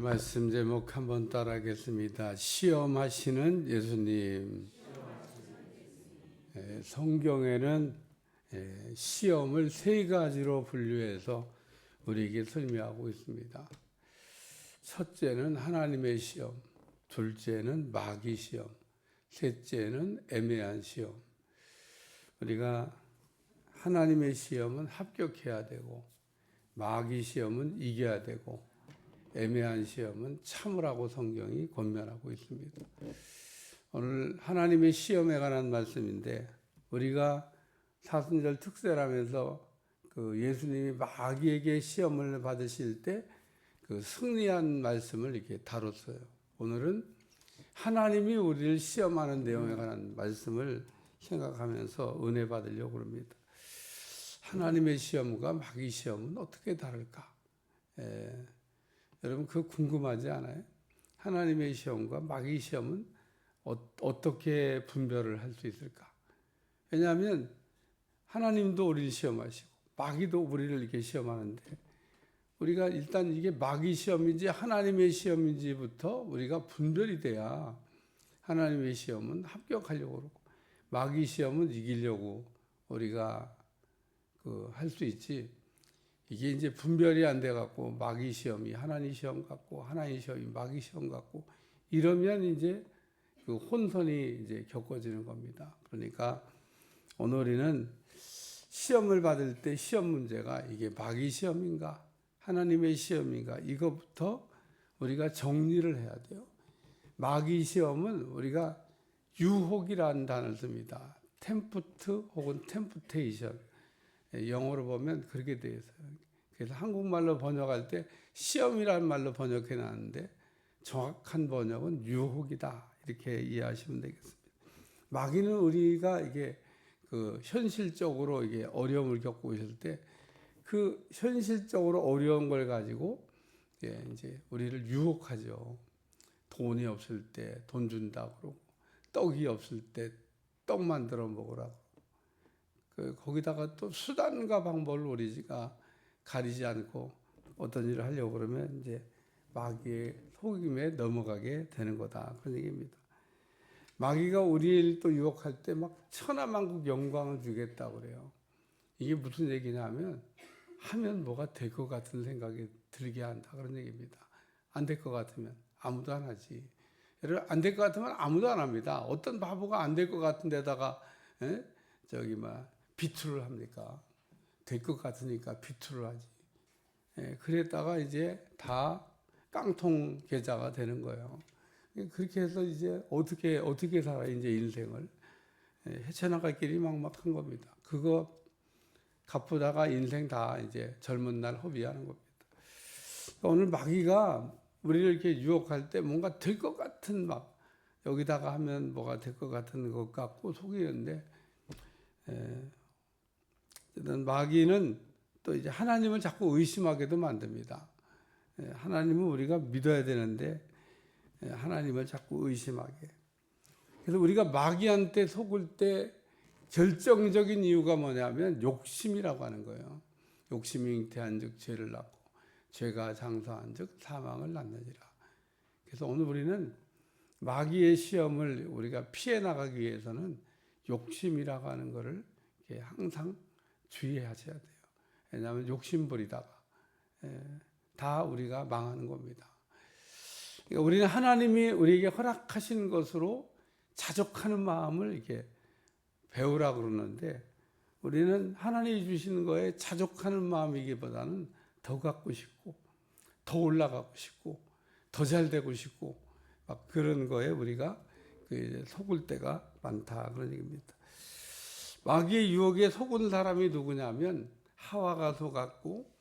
말씀 제목 한번 따라하겠습니다. 시험하시는 예수님. 성경에는 시험을 세 가지로 분류해서 우리에게 설명하고 있습니다. 첫째는 하나님의 시험, 둘째는 마귀 시험, 셋째는 애매한 시험. 우리가 하나님의 시험은 합격해야 되고, 마귀 시험은 이겨야 되고, 애매한 시험은 참으라고 성경이 권면하고 있습니다. 오늘 하나님의 시험에 관한 말씀인데, 우리가 사순절 특세라면서 그 예수님이 마귀에게 시험을 받으실 때 그 승리한 말씀을 이렇게 다뤘어요. 오늘은 하나님이 우리를 시험하는 내용에 관한 말씀을 생각하면서 은혜 받으려고 합니다. 하나님의 시험과 마귀 시험은 어떻게 다를까? 여러분 그거 궁금하지 않아요? 하나님의 시험과 마귀 시험은 어떻게 분별을 할 수 있을까? 왜냐하면 하나님도 우리를 시험하시고 마귀도 우리를 이렇게 시험하는데, 우리가 일단 이게 마귀 시험인지 하나님의 시험인지부터 우리가 분별이 돼야 하나님의 시험은 합격하려고 그러고 마귀 시험은 이기려고 우리가 할 수 있지. 이게 이제 분별이 안 돼 갖고 마귀 시험이 하나님 시험 같고 하나님 시험이 마귀 시험 같고 이러면 이제 그 혼선이 이제 겪어지는 겁니다. 그러니까 오늘 우리는 시험을 받을 때 시험 문제가 이게 마귀 시험인가 하나님의 시험인가 이것부터 우리가 정리를 해야 돼요. 마귀 시험은 우리가 유혹이라는 단어를 씁니다. 템프트 혹은 템프테이션. 영어로 보면 그렇게 되어 있어요. 그래서 한국말로 번역할 때 시험이라는 말로 번역해 놨는데 정확한 번역은 유혹이다 이렇게 이해하시면 되겠습니다. 마귀는 우리가 이게 현실적으로 이게 어려움을 겪고 있을 때 그 현실적으로 어려운 걸 가지고 이제 우리를 유혹하죠. 돈이 없을 때 돈 준다 그러고, 떡이 없을 때 떡 만들어 먹으라고. 거기다가 또 수단과 방법을 우리가 가리지 않고 어떤 일을 하려고 그러면 이제 마귀의 속임에 넘어가게 되는 거다. 그런 얘기입니다. 마귀가 우리를 또 유혹할 때 막 천하만국 영광을 주겠다고 그래요. 이게 무슨 얘기냐면 하면 뭐가 될 것 같은 생각이 들게 한다. 그런 얘기입니다. 안 될 것 같으면 아무도 안 하지. 안 될 것 같으면 아무도 안 합니다. 어떤 바보가 안 될 것 같은 데다가 비투를 합니까? 될 것 같으니까 비투를 하지. 그랬다가 이제 다 깡통 계좌가 되는 거예요. 그렇게 해서 이제 어떻게 살아 이제 인생을 헤쳐나갈 길이 막막한 겁니다. 그거 갚으다가 인생 다 이제 젊은 날 허비하는 겁니다. 오늘 마귀가 우리를 이렇게 유혹할 때 뭔가 될 것 같은 여기다가 하면 뭐가 될 것 같은 것 같고 속이는데, 마귀는 또 이제 하나님을 자꾸 의심하게도 만듭니다. 하나님은 우리가 믿어야 되는데 하나님을 자꾸 의심하게. 그래서 우리가 마귀한테 속을 때 결정적인 이유가 뭐냐면 욕심이라고 하는 거예요. 욕심이 잉태한즉 죄를 낳고 죄가 장사한즉 사망을 낳느니라. 그래서 오늘 우리는 마귀의 시험을 우리가 피해 나가기 위해서는 욕심이라고 하는 것을 항상 주의하셔야 돼요. 왜냐하면 욕심부리다가 다 우리가 망하는 겁니다. 그러니까 우리는 하나님이 우리에게 허락하신 것으로 자족하는 마음을 이렇게 배우라고 그러는데, 우리는 하나님이 주시는 거에 자족하는 마음이기보다는 더 갖고 싶고 더 올라가고 싶고 더 잘 되고 싶고 막 그런 거에 우리가 속을 때가 많다 그런 얘기입니다. 마귀의 유혹에 속은 사람이 누구냐면 하와가 속았고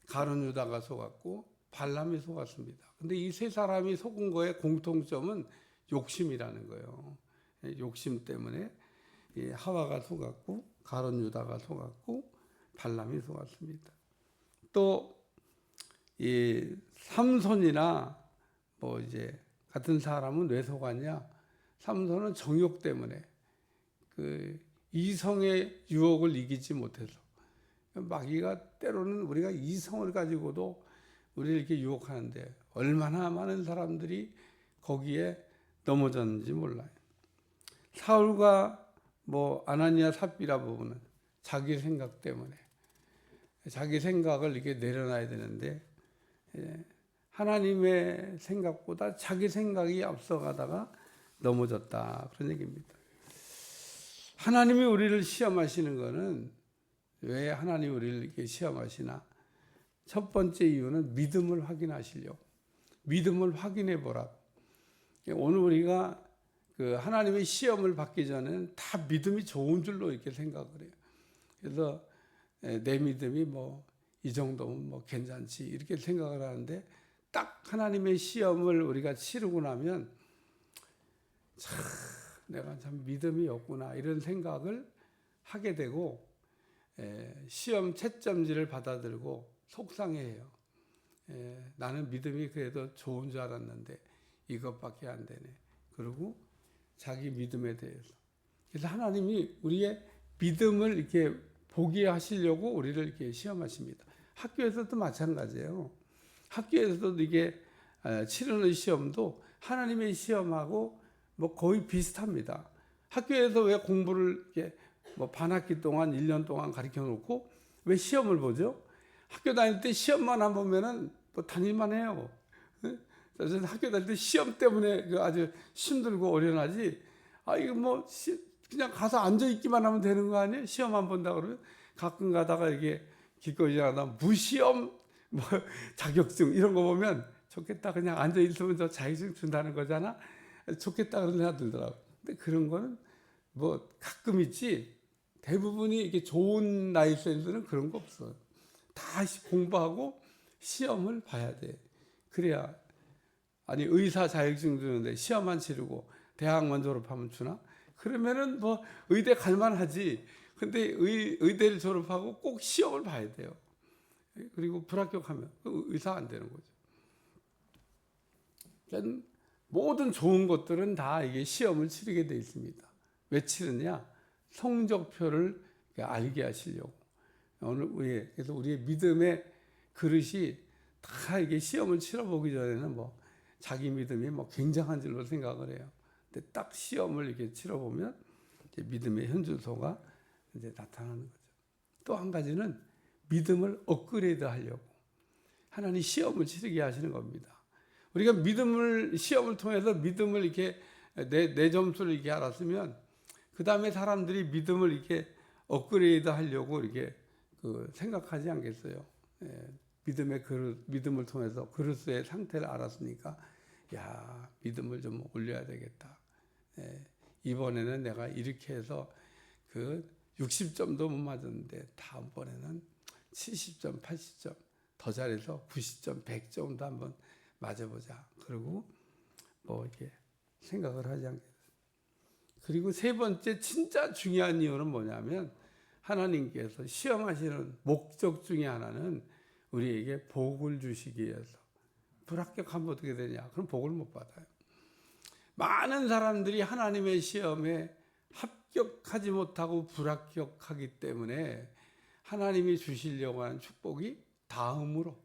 가룟 유다가 속았고 발람이 속았습니다. 근데 이 세 사람이 속은 거의 공통점은 욕심이라는 거예요. 욕심 때문에 하와가 속았고 가룟 유다가 속았고 발람이 속았습니다. 또 이 삼손이나 이제 같은 사람은 왜 속았냐? 삼손은 정욕 때문에 이성의 유혹을 이기지 못해서. 마귀가 때로는 우리가 이성을 가지고도 우리를 이렇게 유혹하는데 얼마나 많은 사람들이 거기에 넘어졌는지 몰라요. 사울과 아나니아 삽비라 부분은 자기 생각 때문에 자기 생각을 이렇게 내려놔야 되는데 하나님의 생각보다 자기 생각이 앞서가다가 넘어졌다, 그런 얘기입니다. 하나님이 우리를 시험하시는 것은, 왜 하나님이 우리를 이렇게 시험하시나? 첫 번째 이유는 믿음을 확인하시려고, 믿음을 확인해 보라고. 오늘 우리가 그 하나님의 시험을 받기 전에는 다 믿음이 좋은 줄로 이렇게 생각을 해요. 그래서 내 믿음이 이 정도면 괜찮지, 이렇게 생각을 하는데, 딱 하나님의 시험을 우리가 치르고 나면 참 내가 참 믿음이 없구나, 이런 생각을 하게 되고, 시험 채점지를 받아들고 속상해해요. 나는 믿음이 그래도 좋은 줄 알았는데 이것밖에 안 되네. 그리고 자기 믿음에 대해서. 그래서 하나님이 우리의 믿음을 이렇게 보게 하시려고 우리를 이렇게 시험하십니다. 학교에서도 마찬가지예요. 학교에서도 이게 치르는 시험도 하나님의 시험하고 거의 비슷합니다. 학교에서 왜 공부를 이렇게 반학기 동안 1년 동안 가르쳐 놓고 왜 시험을 보죠? 학교 다닐 때 시험만 안 보면은 다닐만 해요. 저는 학교 다닐 때 시험 때문에 아주 힘들고 어련하지. 이거 그냥 가서 앉아 있기만 하면 되는 거 아니에요? 시험 안 본다 그러면. 가끔 가다가 이게 길거리 지나가다 무시험 자격증 이런 거 보면 좋겠다, 그냥 앉아 있으면 저 자격증 준다는 거잖아, 좋겠다 그런 생각 들더라고. 근데 그런 거는 가끔 있지, 대부분이 이렇게 좋은 나이생들은 그런 거 없어. 다 공부하고 시험을 봐야 돼. 그래야. 아니, 의사 자격증 주는데 시험만 치르고 대학만 졸업하면 주나? 그러면은 의대 갈만하지. 근데 의대를 졸업하고 꼭 시험을 봐야 돼요. 그리고 불합격하면 의사 안 되는 거죠. 그러니까 모든 좋은 것들은 다 이게 시험을 치르게 돼 있습니다. 왜 치르냐? 성적표를 알게 하시려고. 그래서 우리의 믿음의 그릇이 다 이게 시험을 치러보기 전에는 자기 믿음이 굉장한 줄로 생각을 해요. 근데 딱 시험을 이렇게 치러보면 이제 믿음의 현주소가 이제 나타나는 거죠. 또 한 가지는 믿음을 업그레이드 하려고 하나님 시험을 치르게 하시는 겁니다. 우리가 시험을 통해서 믿음을 이렇게 내 점수를 이렇게 알았으면, 그 다음에 사람들이 믿음을 이렇게 업그레이드 하려고 이렇게 생각하지 않겠어요? 믿음을 통해서 그릇의 상태를 알았으니까, 믿음을 좀 올려야 되겠다. 이번에는 내가 이렇게 해서 60점도 못 맞았는데 다음번에는 70점, 80점 더 잘해서 90점, 100점도 한번 맞아보자. 그리고 이렇게 생각을 하지 않겠어요. 그리고 세 번째 진짜 중요한 이유는 뭐냐면, 하나님께서 시험하시는 목적 중에 하나는 우리에게 복을 주시기 위해서. 불합격하면 어떻게 되냐? 그럼 복을 못 받아요. 많은 사람들이 하나님의 시험에 합격하지 못하고 불합격하기 때문에 하나님이 주시려고 하는 축복이 다음으로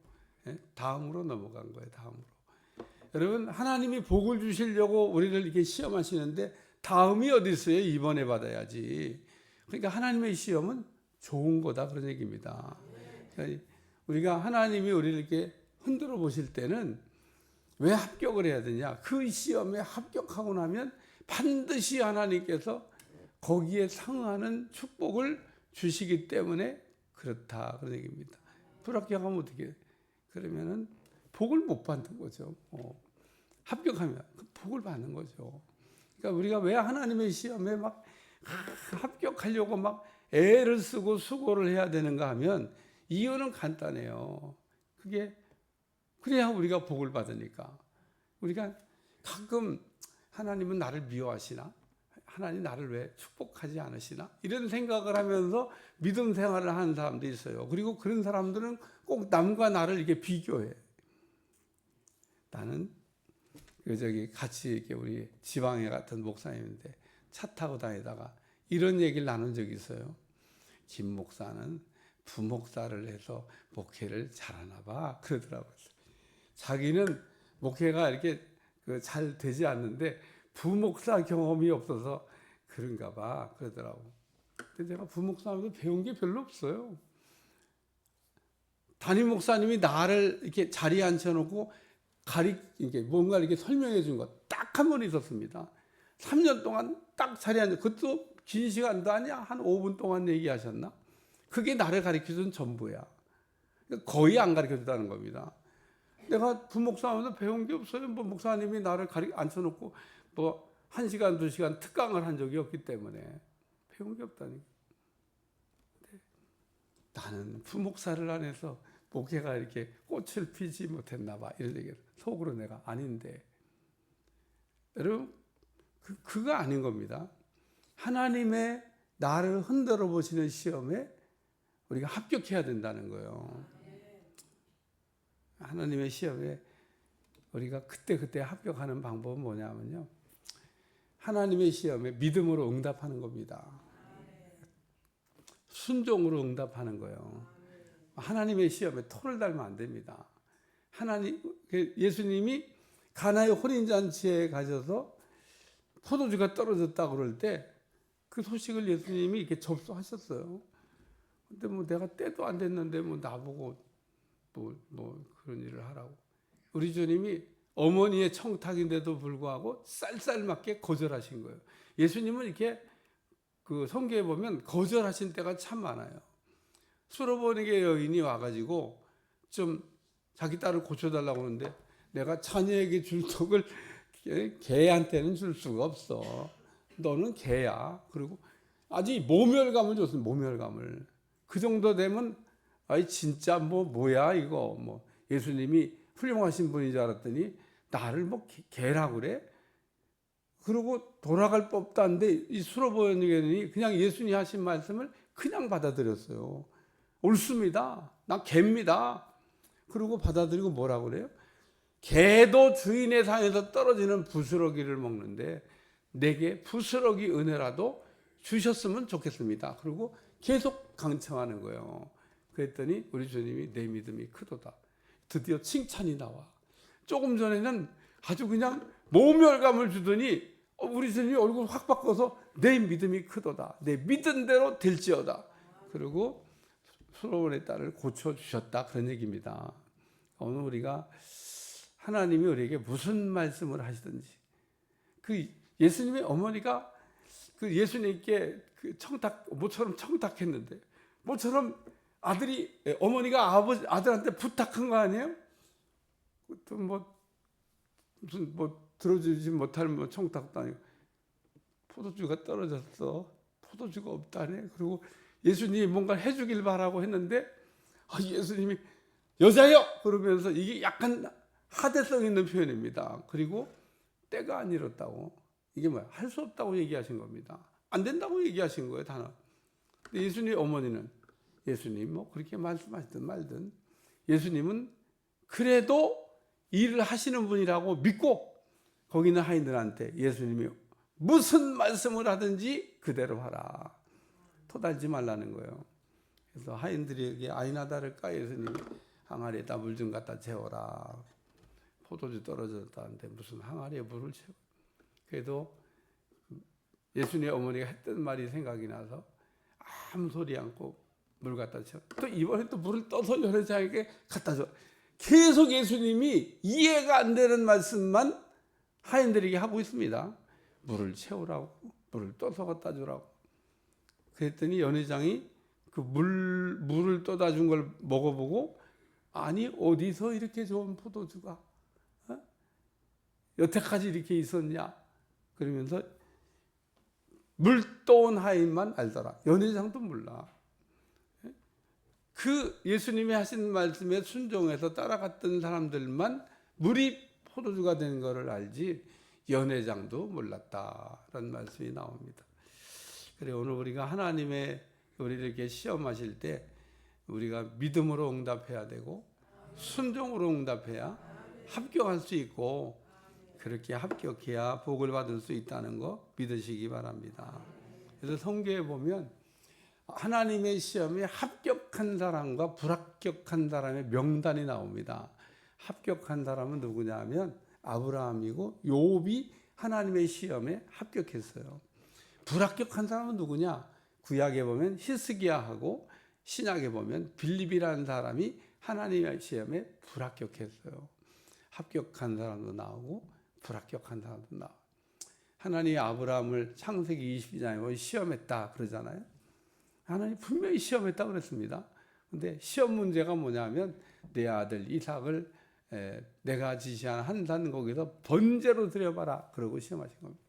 넘어간 거예요. 다음으로. 여러분, 하나님이 복을 주시려고 우리를 이렇게 시험하시는데 다음이 어디 있어요? 이번에 받아야지. 그러니까 하나님의 시험은 좋은 거다, 그런 얘기입니다. 그러니까 우리가 하나님이 우리를 이렇게 흔들어 보실 때는 왜 합격을 해야 되냐? 그 시험에 합격하고 나면 반드시 하나님께서 거기에 상응하는 축복을 주시기 때문에 그렇다, 그런 얘기입니다. 불합격하면 어떻게? 그러면은 복을 못 받는 거죠. 합격하면 복을 받는 거죠. 그러니까 우리가 왜 하나님의 시험에 합격하려고 애를 쓰고 수고를 해야 되는가 하면, 이유는 간단해요. 그래야 우리가 복을 받으니까. 우리가 가끔 하나님은 나를 미워하시나? 하나님 나를 왜 축복하지 않으시나? 이런 생각을 하면서 믿음 생활을 하는 사람도 있어요. 그리고 그런 사람들은 꼭 남과 나를 이렇게 비교해. 나는 같이 이렇게 우리 지방에 같은 목사님인데 차 타고 다니다가 이런 얘기를 나눈 적이 있어요. 김 목사는 부목사를 해서 목회를 잘하나 봐, 그러더라고요. 자기는 목회가 이렇게 잘 되지 않는데 부목사 경험이 없어서 그런가 봐 그러더라고. 근데 제가 부목사하면서 배운 게 별로 없어요. 담임 목사님이 나를 이렇게 자리에 앉혀놓고 이게 뭔가 이렇게 설명해 준 것 딱 한 번 있었습니다. 3년 동안 딱 자리에 앉아, 그것도 긴 시간도 아니야. 한 5분 동안 얘기하셨나? 그게 나를 가르쳐 준 전부야. 거의 안 가르쳐 준다는 겁니다. 내가 부목사하면서 배운 게 없어요. 뭐 목사님이 나를 앉혀놓고 뭐 1시간, 2시간 특강을 한 적이 없기 때문에 배운 게 없다니까. 나는 부목사를 안 해서 목회가 이렇게 꽃을 피지 못했나 봐. 이런 얘기를 속으로 내가 아닌데. 여러분, 그거 아닌 겁니다. 하나님의 나를 흔들어 보시는 시험에 우리가 합격해야 된다는 거예요. 하나님의 시험에 우리가 그때 합격하는 방법은 뭐냐면요. 하나님의 시험에 믿음으로 응답하는 겁니다. 순종으로 응답하는 거예요. 하나님의 시험에 토를 달면 안 됩니다. 예수님이 가나의 혼인잔치에 가셔서 포도주가 떨어졌다 그럴 때 그 소식을 예수님이 이렇게 접수하셨어요. 근데 뭐 내가 때도 안 됐는데 뭐 나보고 뭐 그런 일을 하라고. 우리 주님이 어머니의 청탁인데도 불구하고 쌀쌀맞게 거절하신 거예요. 예수님은 이렇게 그 성경에 보면 거절하신 때가 참 많아요. 수로보니게 여인이 와가지고 좀 자기 딸을 고쳐달라고 하는데 내가 자녀에게 줄 떡을 개한테는 줄 수가 없어. 너는 개야. 그리고 아직 모멸감을 줬습니다. 모멸감을. 그 정도 되면 아이 진짜 뭐야 이거 뭐 예수님이 훌륭하신 분인 줄 알았더니 나를 뭐 개라고 그래? 그러고 돌아갈 법도 한데 이 수로보니게는 그냥 예수님이 하신 말씀을 그냥 받아들였어요. 옳습니다. 나 개입니다. 그리고 받아들이고 뭐라고 그래요? 개도 주인의 상에서 떨어지는 부스러기를 먹는데 내게 부스러기 은혜라도 주셨으면 좋겠습니다. 그리고 계속 강청하는 거예요. 그랬더니 우리 주님이 내 믿음이 크도다. 드디어 칭찬이 나와. 조금 전에는 아주 그냥 모멸감을 주더니 우리 주님이 얼굴 확 바꿔서 내 믿음이 크도다. 내 믿은 대로 될지어다. 그리고 수로보니의 딸을 고쳐주셨다. 그런 얘기입니다. 오늘 우리가 하나님이 우리에게 무슨 말씀을 하시든지 그 예수님의 어머니가 그 예수님께 그 모처럼 청탁했는데 모처럼 어머니가 아들한테 부탁한 거 아니에요? 또 무슨 들어주지 못할 청탁도 아니고 포도주가 떨어졌어. 포도주가 없다네. 그리고 예수님이 뭔가 해주길 바라고 했는데 예수님이 여자여 그러면서 이게 약간 하대성 있는 표현입니다. 그리고 때가 안 이렇다고 이게 뭐야? 할 수 없다고 얘기하신 겁니다. 안 된다고 얘기하신 거예요. 단어. 근데 예수님 어머니는 예수님 뭐 그렇게 말씀하시든 말든 예수님은 그래도 일을 하시는 분이라고 믿고 거기 있는 하인들한테 예수님이 무슨 말씀을 하든지 그대로 하라. 토달지 말라는 거예요. 그래서 하인들에게 아이나다를 까 예수님이 항아리에다 물 좀 갖다 채워라. 포도주 떨어졌다는데 무슨 항아리에 물을 채워. 그래도 예수님의 어머니가 했던 말이 생각이 나서 아무 소리 않고 물 갖다 채워. 또 이번에 또 물을 떠서 여자에게 갖다 줘. 계속 예수님이 이해가 안 되는 말씀만 하인들에게 하고 있습니다. 물을 채우라고, 물을 떠서 갖다 주라고. 그랬더니 연회장이 그 물을 떠다 준 걸 먹어보고 아니 어디서 이렇게 좋은 포도주가 여태까지 이렇게 있었냐 그러면서 물 떠온 하인만 알더라. 연회장도 몰라. 그 예수님이 하신 말씀에 순종해서 따라갔던 사람들만 물이 포도주가 된 것을 알지 연회장도 몰랐다라는 말씀이 나옵니다. 그래 오늘 우리가 하나님의 우리를 이렇게 시험하실 때 우리가 믿음으로 응답해야 되고 순종으로 응답해야 합격할 수 있고 그렇게 합격해야 복을 받을 수 있다는 거 믿으시기 바랍니다. 그래서 성경에 보면 하나님의 시험에 합격한 사람과 불합격한 사람의 명단이 나옵니다. 합격한 사람은 누구냐 하면 아브라함이고 욥이 하나님의 시험에 합격했어요. 불합격한 사람은 누구냐? 구약에 보면 히스기야하고 신약에 보면 빌립이라는 사람이 하나님의 시험에 불합격했어요. 합격한 사람도 나오고 불합격한 사람도 나오고. 하나님이 아브라함을 창세기 22장에 시험했다 그러잖아요. 하나님 분명히 시험했다 그랬습니다. 근데 시험 문제가 뭐냐면 내 아들 이삭을 내가 지시한 한산 거기서 번제로 드려봐라 그러고 시험하신 겁니다.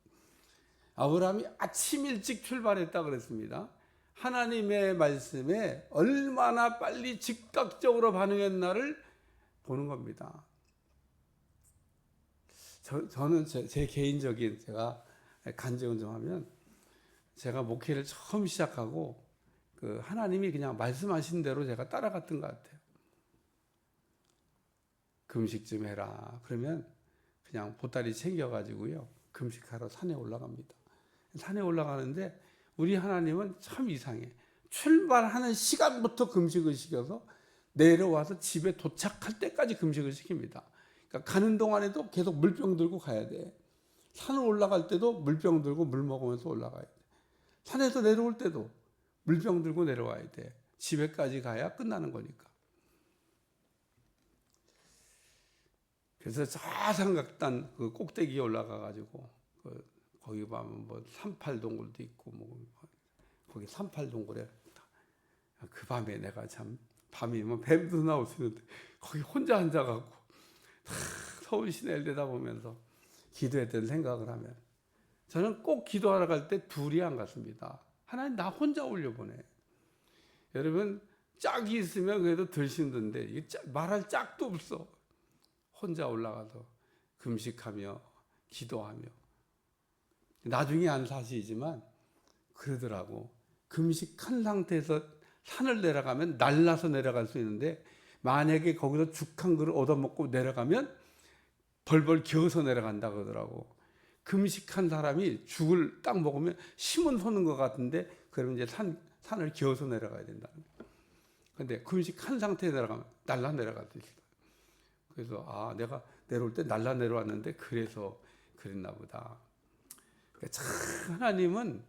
아브라함이 아침 일찍 출발했다 그랬습니다. 하나님의 말씀에 얼마나 빨리 즉각적으로 반응했나를 보는 겁니다. 저는 제 개인적인 제가 간증을 좀 하면 제가 목회를 처음 시작하고 그 하나님이 그냥 말씀하신 대로 제가 따라갔던 것 같아요. 금식 좀 해라. 그러면 그냥 보따리 챙겨가지고요. 금식하러 산에 올라갑니다. 산에 올라가는데 우리 하나님은 참 이상해. 출발하는 시간부터 금식을 시켜서 내려와서 집에 도착할 때까지 금식을 시킵니다. 그러니까 가는 동안에도 계속 물병 들고 가야 돼. 산을 올라갈 때도 물병 들고 물 먹으면서 올라가야 돼. 산에서 내려올 때도 물병 들고 내려와야 돼. 집에까지 가야 끝나는 거니까. 그래서 저 삼각단 그 꼭대기에 올라가가지고 거기 보면 뭐 38동굴도 있고 뭐 거기 38동굴에 그 밤에 내가 참 밤이면 뱀도 나올 수 있는데 거기 혼자 앉아갖고 서울 시내를 내다보면서 기도했던 생각을 하면 저는 꼭 기도하러 갈 때 둘이 안 갔습니다. 하나님 나 혼자 올려보내. 여러분 짝이 있으면 그래도 덜 힘든데 말할 짝도 없어. 혼자 올라가서 금식하며 기도하며 나중에 안 사실이지만 그러더라고. 금식한 상태에서 산을 내려가면 날라서 내려갈 수 있는데 만약에 거기서 죽 한 그릇 얻어먹고 내려가면 벌벌 기어서 내려간다 그러더라고. 금식한 사람이 죽을 딱 먹으면 심은 솟는 것 같은데 그러면 이제 산을 기어서 내려가야 된다. 근데 금식한 상태에 내려가면 날라 내려갈 수 있어. 그래서 내가 내려올 때 날라 내려왔는데 그래서 그랬나 보다. 참 하나님은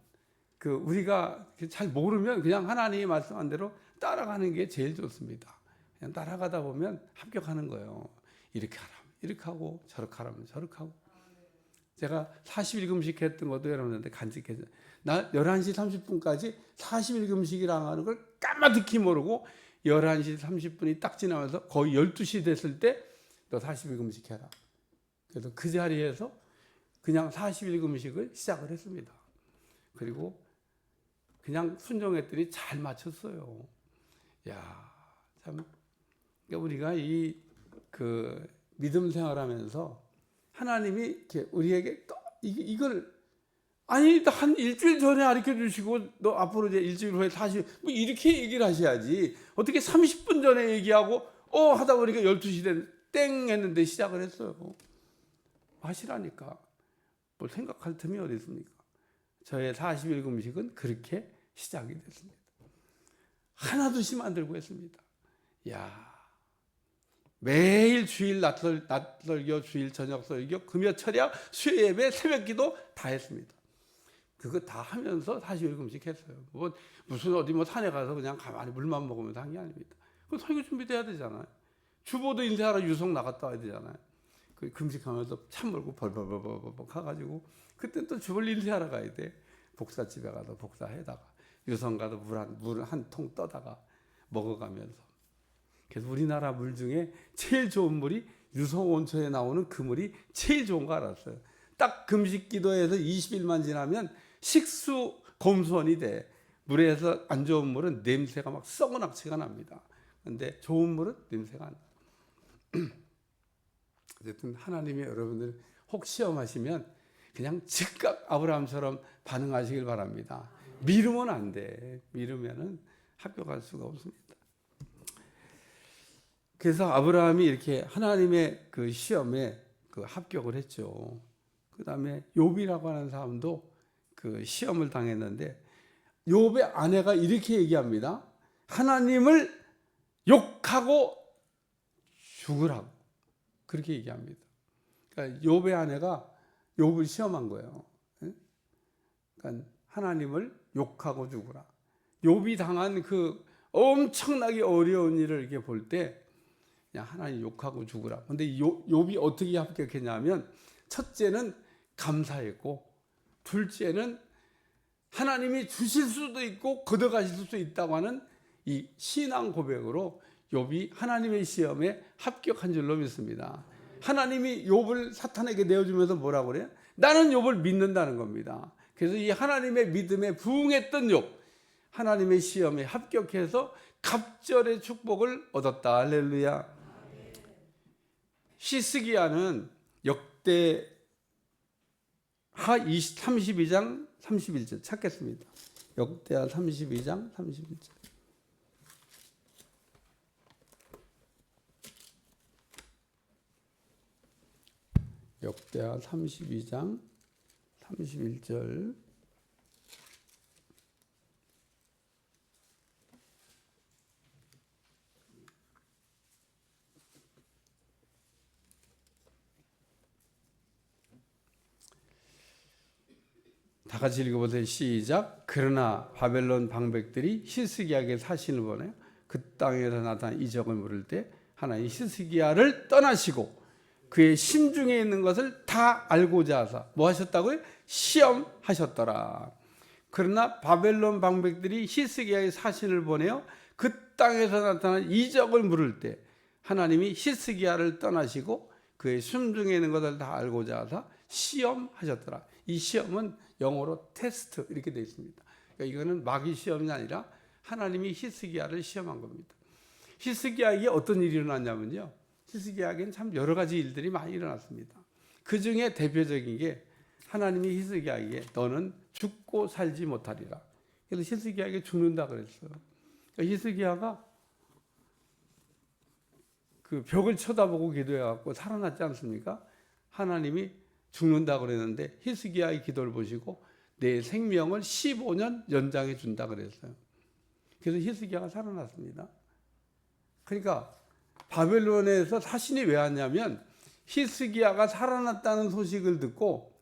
우리가 잘 모르면 그냥 하나님이 말씀한 대로 따라가는 게 제일 좋습니다. 그냥 따라가다 보면 합격하는 거예요. 이렇게 하라면 이렇게 하고 저렇게 하라면 저렇게 하고. 제가 40일 금식했던 것도 여러분한테 간직해서 나 11시 30분까지 40일 금식이라고 하는 걸 까마득히 모르고 11시 30분이 딱 지나면서 거의 12시 됐을 때 너 40일 금식해라. 그래서 그 자리에서 그냥 40일 금식을 시작을 했습니다. 그리고 그냥 순종했더니 잘 맞췄어요. 야, 참 우리가 믿음 생활하면서 하나님이 이렇게 우리에게 또 이걸 한 일주일 전에 가르쳐 주시고 너 앞으로 이제 일주일 후에 40 뭐 이렇게 얘기를 하셔야지. 어떻게 30분 전에 얘기하고 하다 보니까 12시 땡 했는데 시작을 했어요. 하시라니까. 뭘 생각할 틈이 어디 있습니까? 저의 40일 금식은 그렇게 시작이 됐습니다. 하나둘씩 만들고 했습니다. 야, 매일 주일 낮 설교, 주일 저녁 설교, 금요 철야, 수요 예배, 새벽 기도 다 했습니다. 그거 다 하면서 40일 금식했어요. 무슨 어디 산에 가서 그냥 가만히 물만 먹으면서 한 게 아닙니다. 그 설교 준비돼야 되잖아요. 주보도 인쇄하러 유성 나갔다 와야 되잖아요. 그 금식하면서 참 멀고 벌벌벌벌 가가지고 그때 또 주볼 인쇄하러 가야 돼. 복사집에 가서 복사해다가 유성 가서 물 한 통 떠다가 먹어가면서. 그래서 우리나라 물 중에 제일 좋은 물이 유성 온천에 나오는 그 물이 제일 좋은 거 알았어요. 딱 금식 기도에서 20일만 지나면 식수 검수원이 돼. 물에서 안 좋은 물은 냄새가 막 썩은 악취가 납니다. 근데 좋은 물은 냄새가 안 나요. 어쨌든 하나님이 여러분들 혹 시험하시면 그냥 즉각 아브라함처럼 반응하시길 바랍니다. 미루면 안 돼. 미루면은 합격할 수가 없습니다. 그래서 아브라함이 이렇게 하나님의 그 시험에 합격을 했죠. 그 다음에 욥이라고 하는 사람도 그 시험을 당했는데 욥의 아내가 이렇게 얘기합니다. 하나님을 욕하고 죽으라고. 그렇게 얘기합니다. 그러니까 욥의 아내가 욥을 시험한 거예요. 그러니까 하나님을 욕하고 죽으라. 욥이 당한 그 엄청나게 어려운 일을 이렇게 볼 때 그냥 하나님 욕하고 죽으라. 근데 욥이 어떻게 합격했냐면 첫째는 감사했고, 둘째는 하나님이 주실 수도 있고 걷어가실 수도 있다고 하는 이 신앙 고백으로 욥이 하나님의 시험에 합격한 줄로 믿습니다. 하나님이 욥을 사탄에게 내어주면서 뭐라고 그래요? 나는 욥을 믿는다는 겁니다. 그래서 이 하나님의 믿음에 부응했던 욥, 하나님의 시험에 합격해서 갑절의 축복을 얻었다. 할렐루야. 히스기야는 역대하 32장 31절 찾겠습니다. 역대하 32장 31절. 역대하 32장 31절. 다 같이 읽어보세요. 시작. 그러나 바벨론 방백들이 히스기야에게 사신을 보내요. 그 땅에서 나타난 이적을 물을 때 하나님 히스기야를 떠나시고 그의 심중에 있는 것을 다 알고자 하사 뭐 하셨다고요? 시험하셨더라. 그러나 바벨론 방백들이 히스기야의 사신을 보내어 그 땅에서 나타난 이적을 물을 때 하나님이 히스기야를 떠나시고 그의 심중에 있는 것을 다 알고자 하사 시험하셨더라. 이 시험은 영어로 테스트 이렇게 되어 있습니다. 그러니까 이거는 마귀 시험이 아니라 하나님이 히스기야를 시험한 겁니다. 히스기야에게 어떤 일이 일어났냐면요. 히스기야에게는 참 여러 가지 일들이 많이 일어났습니다. 그 중에 대표적인 게 하나님이 히스기야에게 너는 죽고 살지 못하리라. 그래서 히스기야에게 죽는다 그랬어요. 그러니까 히스기야가 그 벽을 쳐다보고 기도해갖고 살아났지 않습니까? 하나님이 죽는다 그랬는데 히스기야의 기도를 보시고 내 생명을 15년 연장해 준다 그랬어요. 그래서 히스기야가 살아났습니다. 그러니까 바벨론에서 사신이 왜 왔냐면 히스기야가 살아났다는 소식을 듣고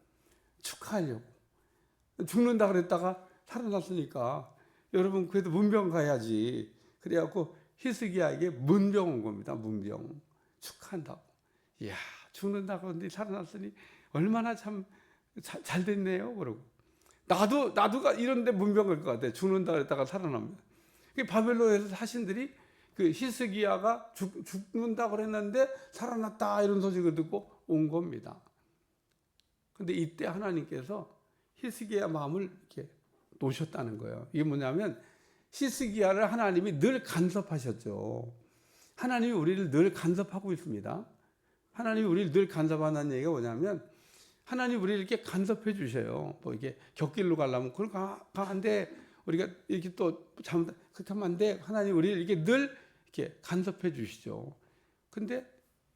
축하하려고. 죽는다 그랬다가 살아났으니까 여러분 그래도 문병 가야지. 그래갖고 히스기야에게 문병 온 겁니다. 문병. 축하한다고. 이야, 죽는다고 하는데 살아났으니 얼마나 참 잘 됐네요. 그러고. 나도 이런데 문병 갈 것 같아. 죽는다 그랬다가 살아납니다. 바벨론에서 사신들이 그 히스기야가 죽는다 그랬는데 살아났다 이런 소식을 듣고 온 겁니다. 근데 이때 하나님께서 히스기야 마음을 이렇게 놓으셨다는 거예요. 이게 뭐냐면 히스기야를 하나님이 늘 간섭하셨죠. 하나님이 우리를 늘 간섭하고 있습니다. 하나님이 우리를 늘 간섭한다는 얘기가 뭐냐면 하나님 우리를 이렇게 간섭해 주셔요. 뭐 이게 곁길로 가려면 그걸 가는데 우리가 이렇게 또 잘못 그렇게 하면 안 돼. 하나님 우리를 이렇게 늘 이렇게 간섭해 주시죠. 근데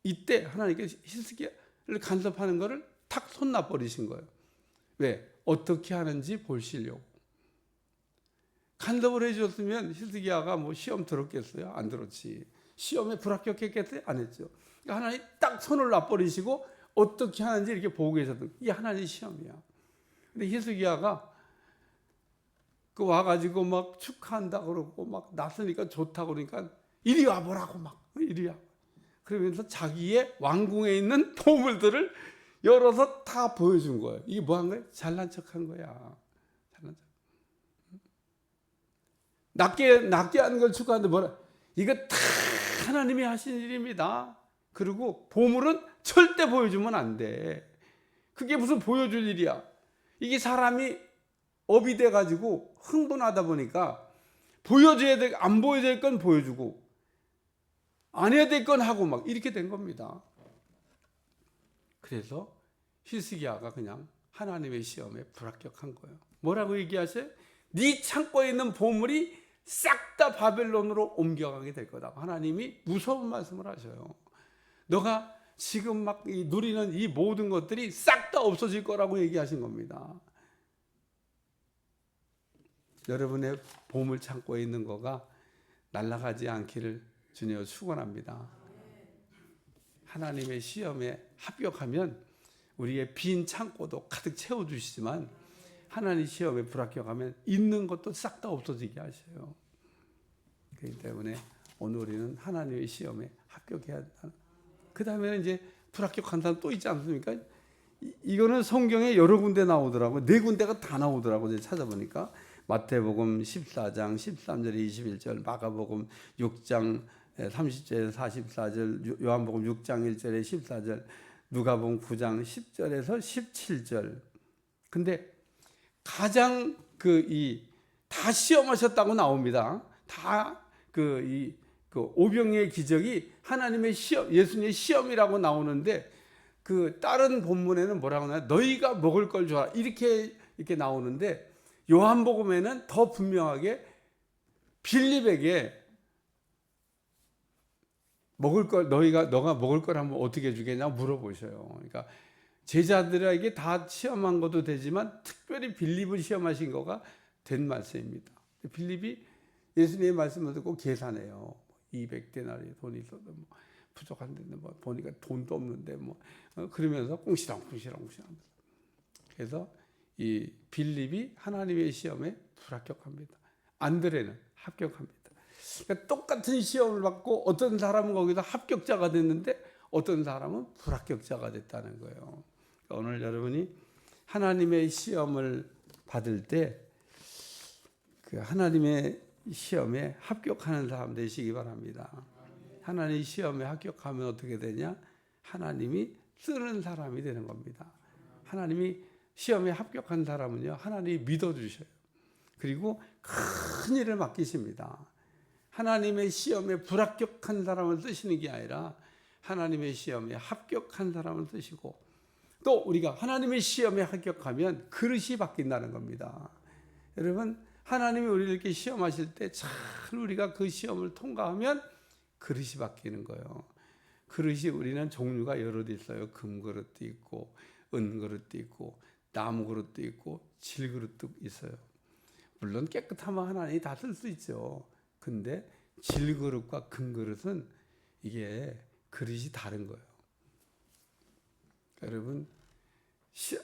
이때 하나님께서 히스기야를 간섭하는 거를 탁 손놔 버리신 거예요. 왜? 어떻게 하는지 보시려고. 간섭을 해 주셨으면 히스기야가 뭐 시험 들었겠어요? 안 들었지. 시험에 불합격했겠어요? 안 했죠. 그러니까 하나님 딱 손을 놔 버리시고 어떻게 하는지 이렇게 보고 계셨던 이게 하나님의 시험이야. 근데 히스기야가 그 와가지고 막 축하한다 그러고 막 났으니까 좋다 그러니까 이리 와보라고 막 이리 와. 그러면서 자기의 왕궁에 있는 보물들을 열어서 다 보여준 거예요. 이게 뭐 한 거예요? 잘난 척한 거야. 잘난 척. 낫게 하는 걸 축하하는데 뭐라? 이거 다 하나님이 하신 일입니다. 그리고 보물은 절대 보여주면 안 돼. 그게 무슨 보여줄 일이야. 이게 사람이 업이 돼가지고 흥분하다 보니까 보여줘야 될, 안 보여줘야 될 건 보여주고 안 해야 될 건 하고 막 이렇게 된 겁니다. 그래서 히스기야가 그냥 하나님의 시험에 불합격한 거예요. 뭐라고 얘기하세요? 네 창고에 있는 보물이 싹 다 바벨론으로 옮겨가게 될 거다. 하나님이 무서운 말씀을 하셔요. 너가 지금 막 누리는 이 모든 것들이 싹 다 없어질 거라고 얘기하신 겁니다. 여러분의 보물 창고에 있는 거가 날아가지 않기를 주님 축원합니다. 하나님의 시험에 합격하면 우리의 빈 창고도 가득 채워주시지만 하나님 시험에 불합격하면 있는 것도 싹 다 없어지게 하셔요. 그렇기 때문에 오늘 우리는 하나님의 시험에 합격해야 한다. 그 다음에 이제 불합격한 사람 또 있지 않습니까? 이거는 성경에 여러 군데 나오더라고요. 4군데가 다 나오더라고요. 제가 찾아보니까 마태복음 14장 13절 21절, 마가복음 6장 30절에서 44절, 요한복음 6장 1절에 14절, 누가복음 9장 10절에서 17절. 근데 가장 다 시험하셨다고 나옵니다. 다 그 오병이의 기적이 하나님의 시험, 예수님의 시험이라고 나오는데 그 다른 본문에는 뭐라고 하나요? 너희가 먹을 걸 줘라 이렇게 나오는데 요한복음에는 더 분명하게 빌립에게 먹을 걸 너가 먹을 걸 하면 어떻게 주겠냐 물어보셔요. 그러니까 제자들에게 다 시험한 것도 되지만 특별히 빌립을 시험하신 거가 된 말씀입니다. 빌립이 예수님의 말씀을 듣고 계산해요. 200데나리 돈이 있어도 뭐 부족한데 뭐 보니까 돈도 없는데 뭐 그러면서 꿍시렁꿍시렁. 그래서 이 빌립이 하나님의 시험에 불합격합니다. 안드레는 합격합니다. 그러니까 똑같은 시험을 받고 어떤 사람은 거기서 합격자가 됐는데 어떤 사람은 불합격자가 됐다는 거예요. 그러니까 오늘 여러분이 하나님의 시험을 받을 때 그 하나님의 시험에 합격하는 사람 되시기 바랍니다. 하나님 시험에 합격하면 어떻게 되냐? 하나님이 쓰는 사람이 되는 겁니다. 하나님이 시험에 합격한 사람은요, 하나님이 믿어주셔요. 그리고 큰 일을 맡기십니다. 하나님의 시험에 불합격한 사람을 쓰시는 게 아니라 하나님의 시험에 합격한 사람을 쓰시고 또 우리가 하나님의 시험에 합격하면 그릇이 바뀐다는 겁니다. 여러분, 하나님이 우리를 이렇게 시험하실 때 잘 우리가 그 시험을 통과하면 그릇이 바뀌는 거예요. 그릇이 우리는 종류가 여러 개 있어요. 금그릇도 있고 은그릇도 있고 나무 그릇도 있고 질그릇도 있어요. 물론 깨끗하면 하나님이 다 쓸 수 있죠. 근데 질그릇과 금그릇은 이게 그릇이 다른 거예요. 여러분,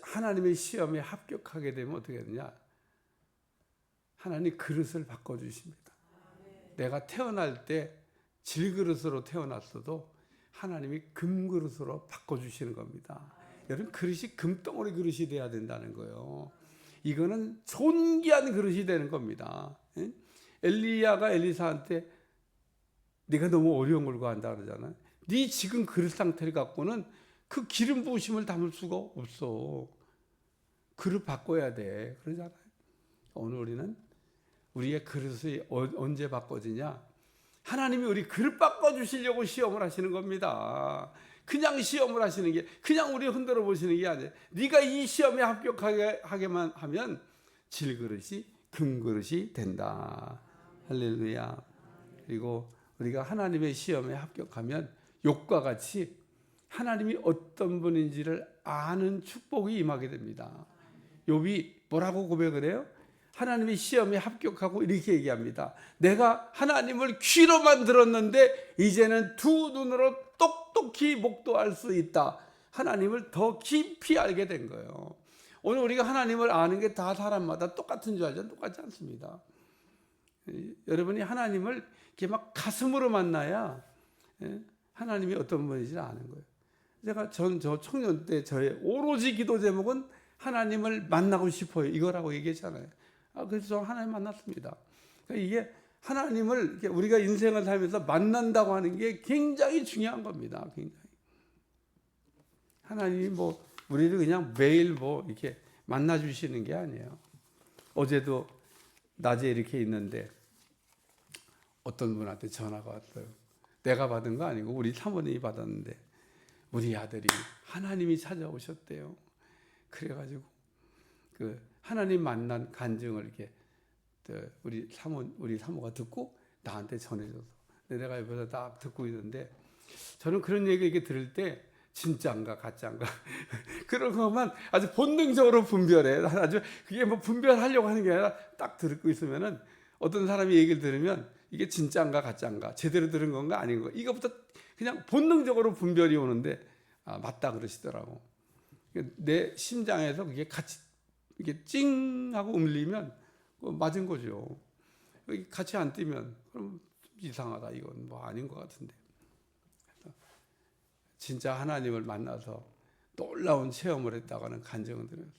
하나님의 시험에 합격하게 되면 어떻게 되냐? 하나님 그릇을 바꿔주십니다. 내가 태어날 때 질그릇으로 태어났어도 하나님이 금그릇으로 바꿔주시는 겁니다. 여러분, 그릇이 금덩어리 그릇이 돼야 된다는 거예요. 이거는 존귀한 그릇이 되는 겁니다. 엘리야가 엘리사한테 네가 너무 어려운 걸 구한다 그러잖아요. 네 지금 그릇 상태를 갖고는 그 기름 부으심을 담을 수가 없어. 그릇 바꿔야 돼. 그러잖아요. 오늘 우리는 우리의 그릇이 언제 바꿔지냐? 하나님이 우리 그릇 바꿔주시려고 시험을 하시는 겁니다. 그냥 시험을 하시는 게, 그냥 우리 흔들어 보시는 게 아니에요. 네가 이 시험에 합격하게만 하면 질그릇이 금그릇이 된다. 할렐루야. 그리고 우리가 하나님의 시험에 합격하면 욥과 같이 하나님이 어떤 분인지를 아는 축복이 임하게 됩니다. 욥이 뭐라고 고백을 해요? 하나님의 시험에 합격하고 이렇게 얘기합니다. 내가 하나님을 귀로만 들었는데 이제는 두 눈으로 똑똑히 목도할 수 있다. 하나님을 더 깊이 알게 된 거예요. 오늘 우리가 하나님을 아는 게 다 사람마다 똑같은 줄 알죠? 똑같지 않습니다. 여러분이 하나님을 이렇게 막 가슴으로 만나야 하나님이 어떤 분인지 아는 거예요. 제가 저 청년 때 저의 오로지 기도 제목은 하나님을 만나고 싶어요. 이거라고 얘기했잖아요. 그래서 저 하나님 만났습니다. 그러니까 이게 하나님을 우리가 인생을 살면서 만난다고 하는 게 굉장히 중요한 겁니다. 굉장히. 하나님이 뭐 우리를 그냥 매일 뭐 이렇게 만나 주시는 게 아니에요. 어제도 낮에 이렇게 있는데 어떤 분한테 전화가 왔어요. 내가 받은 거 아니고 우리 사모님이 받았는데 우리 아들이 하나님이 찾아오셨대요. 그래가지고 그 하나님 만난 간증을 이렇게 우리 사모가 듣고 나한테 전해줘서 내가 옆에서 딱 듣고 있는데 저는 그런 얘기 이렇게 들을 때 진짜인가 가짜인가 그런 것만 아주 본능적으로 분별해. 아주 그게 뭐 분별하려고 하는 게 아니라 딱 듣고 있으면은 어떤 사람이 얘기를 들으면 이게 진짜인가 가짜인가 제대로 들은 건가 아닌 건가 이것부터 그냥 본능적으로 분별이 오는데 맞다 그러시더라고. 내 심장에서 그게 같이 이게 찡 하고 울리면 맞은 거죠. 같이 안 뛰면 그럼 좀 이상하다, 이건 뭐 아닌 것 같은데. 진짜 하나님을 만나서 놀라운 체험을 했다가는 간증을 드려서,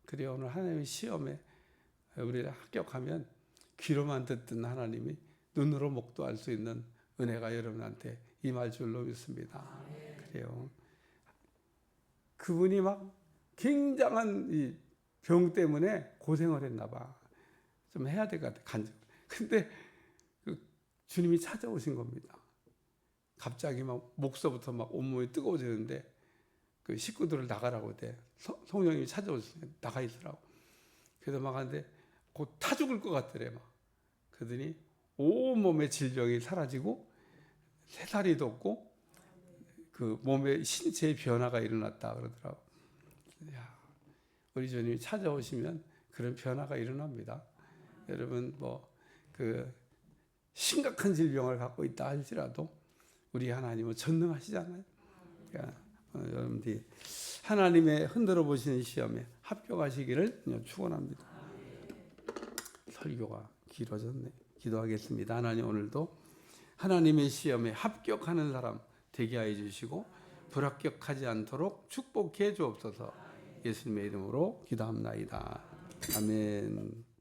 그래요, 오늘 하나님의 시험에 우리를 합격하면 귀로만 듣던 하나님이 눈으로 목도할 수 있는 은혜가 여러분한테 임할 줄로 믿습니다. 그래요. 그분이 막 굉장한 이 병 때문에 고생을 했나 봐. 좀 해야 될 것 같아, 간증. 근데 그 주님이 찾아오신 겁니다. 갑자기 막 목서부터 막 온몸이 뜨거워지는데 그 식구들을 나가라고 돼. 성령님이 찾아오시면 나가 있으라고. 그래서 막 하는데 곧 타 죽을 것 같더래 막. 그러더니 온몸의 질병이 사라지고 새살이 돋고 그 몸의 신체의 변화가 일어났다 그러더라고. 야, 우리 주님이 찾아오시면 그런 변화가 일어납니다. 여러분 뭐 그 심각한 질병을 갖고 있다 할지라도 우리 하나님은 전능하시잖아요. 그러니까 여러분들이 하나님의 흔들어 보시는 시험에 합격하시기를 축원합니다. 설교가 길어졌네. 기도하겠습니다. 하나님, 오늘도 하나님의 시험에 합격하는 사람 되게 하여 주시고 불합격하지 않도록 축복해 주옵소서. 예수님의 이름으로 기도합나이다. 아멘.